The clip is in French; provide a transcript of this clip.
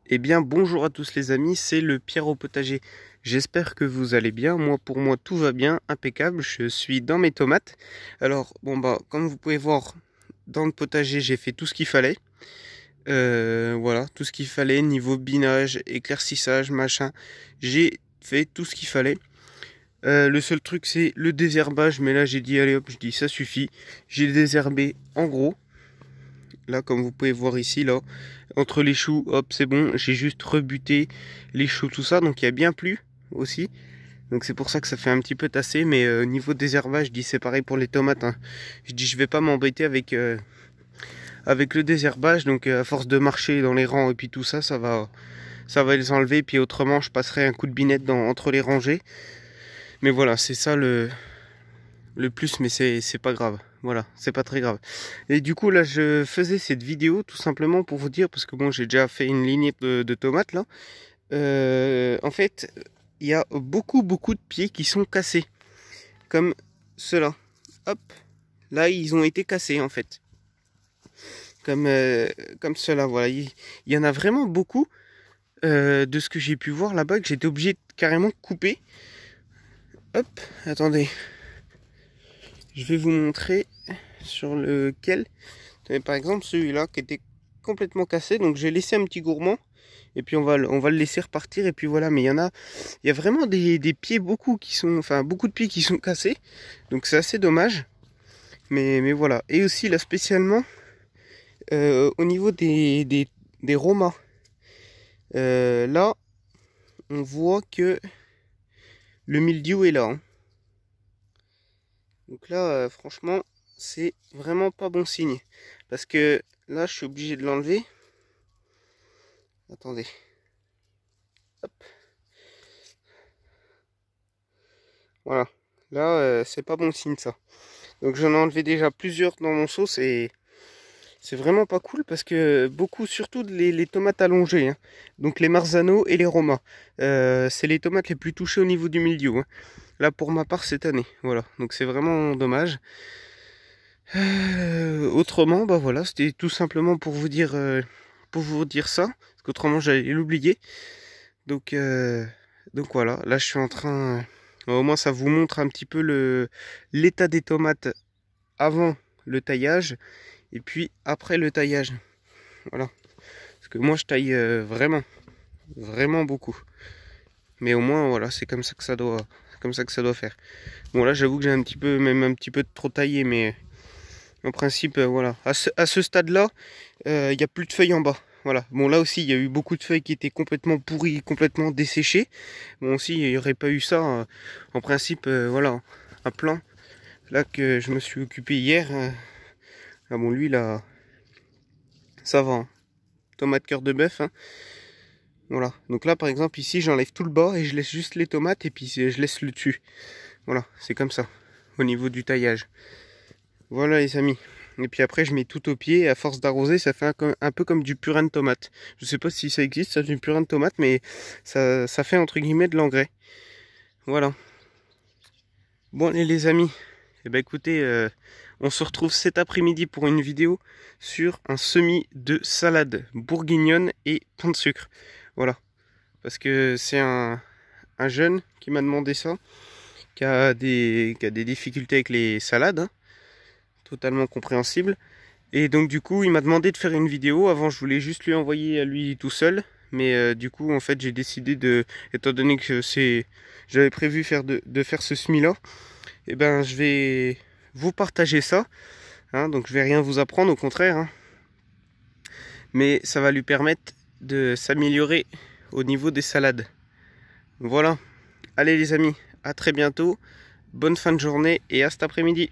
Eh bien bonjour à tous les amis, c'est le Pierre au potager. J'espère que vous allez bien. Moi pour moi tout va bien, impeccable. Je suis dans mes tomates. Alors bon bah comme vous pouvez voir dans le potager j'ai fait tout ce qu'il fallait. Voilà, tout ce qu'il fallait niveau binage, éclaircissage, machin. J'ai fait tout ce qu'il fallait. Le seul truc c'est le désherbage, mais là j'ai dit allez hop, je dis ça suffit. J'ai désherbé en gros. Là, comme vous pouvez voir ici, là, entre les choux, hop, c'est bon. J'ai juste rebuté les choux, tout ça. Donc, il y a bien plu aussi. Donc, c'est pour ça que ça fait un petit peu tassé. Mais niveau désherbage, je dis c'est pareil pour les tomates. Hein. Je dis je vais pas m'embêter avec le désherbage. Donc, à force de marcher dans les rangs et puis tout ça, ça va les enlever. Puis autrement, je passerai un coup de binette entre les rangées. Mais voilà, c'est ça le plus, mais c'est pas grave. Voilà, c'est pas très grave. Et du coup, là, je faisais cette vidéo tout simplement pour vous dire, parce que bon, j'ai déjà fait une lignée de tomates là. En fait, il y a beaucoup de pieds qui sont cassés, comme ceux-là. Hop, là, ils ont été cassés en fait, comme ceux-là. Voilà, il y en a vraiment beaucoup de ce que j'ai pu voir là-bas que j'étais obligé de carrément couper. Hop, attendez. Je vais vous montrer sur lequel. Par exemple, celui-là qui était complètement cassé. Donc j'ai laissé un petit gourmand. Et puis on va le laisser repartir. Et puis voilà. Mais il y a vraiment des pieds beaucoup de pieds qui sont cassés. Donc c'est assez dommage. Mais voilà. Et aussi là spécialement au niveau des romas. Là, on voit que le mildiou est là. Hein. Donc là, franchement, c'est vraiment pas bon signe. Parce que là, je suis obligé de l'enlever. Attendez. Hop. Voilà. Là, c'est pas bon signe ça. Donc j'en ai enlevé déjà plusieurs dans mon sauce et c'est vraiment pas cool parce que beaucoup, surtout les tomates allongées. Hein. Donc les Marzano et les Roma. C'est les tomates les plus touchées au niveau du mildiou. Hein. Là, pour ma part, cette année. Voilà. Donc c'est vraiment dommage. Autrement, bah voilà, c'était tout simplement pour vous dire ça, parce qu'autrement j'allais l'oublier. Donc, donc voilà, là je suis en train, au moins ça vous montre un petit peu l'état des tomates avant le taillage et puis après le taillage. Voilà, parce que moi je taille vraiment beaucoup. Mais au moins voilà, c'est comme ça que ça doit faire. Bon là j'avoue que j'ai même un petit peu trop taillé, mais en principe, voilà. À ce stade-là, il n'y a plus de feuilles en bas. Voilà. Bon, là aussi, il y a eu beaucoup de feuilles qui étaient complètement pourries, complètement desséchées. Bon, aussi, il n'y aurait pas eu ça. En principe, voilà. Un plan. Là, que je me suis occupé hier. Ah bon, lui, là, ça va. Hein. Tomate cœur de bœuf. Hein. Voilà. Donc là, par exemple, ici, j'enlève tout le bas et je laisse juste les tomates et puis je laisse le dessus. Voilà. C'est comme ça. Au niveau du taillage. Voilà les amis. Et puis après je mets tout au pied et à force d'arroser ça fait un peu comme du purin de tomate. Je sais pas si ça existe, ça du purin de tomate, mais ça fait entre guillemets de l'engrais. Voilà. Bon allez les amis, eh ben écoutez, on se retrouve cet après-midi pour une vidéo sur un semis de salade bourguignonne et pain de sucre. Voilà. Parce que c'est un jeune qui m'a demandé ça, qui a des difficultés avec les salades. Hein. Totalement compréhensible. Et donc du coup il m'a demandé de faire une vidéo. Avant je voulais juste lui envoyer à lui tout seul. Mais du coup en fait j'ai décidé étant donné que j'avais prévu de faire ce semis là, et ben je vais vous partager ça. Hein, donc je vais rien vous apprendre, au contraire. Hein. Mais ça va lui permettre de s'améliorer au niveau des salades. Voilà. Allez les amis, à très bientôt. Bonne fin de journée et à cet après-midi.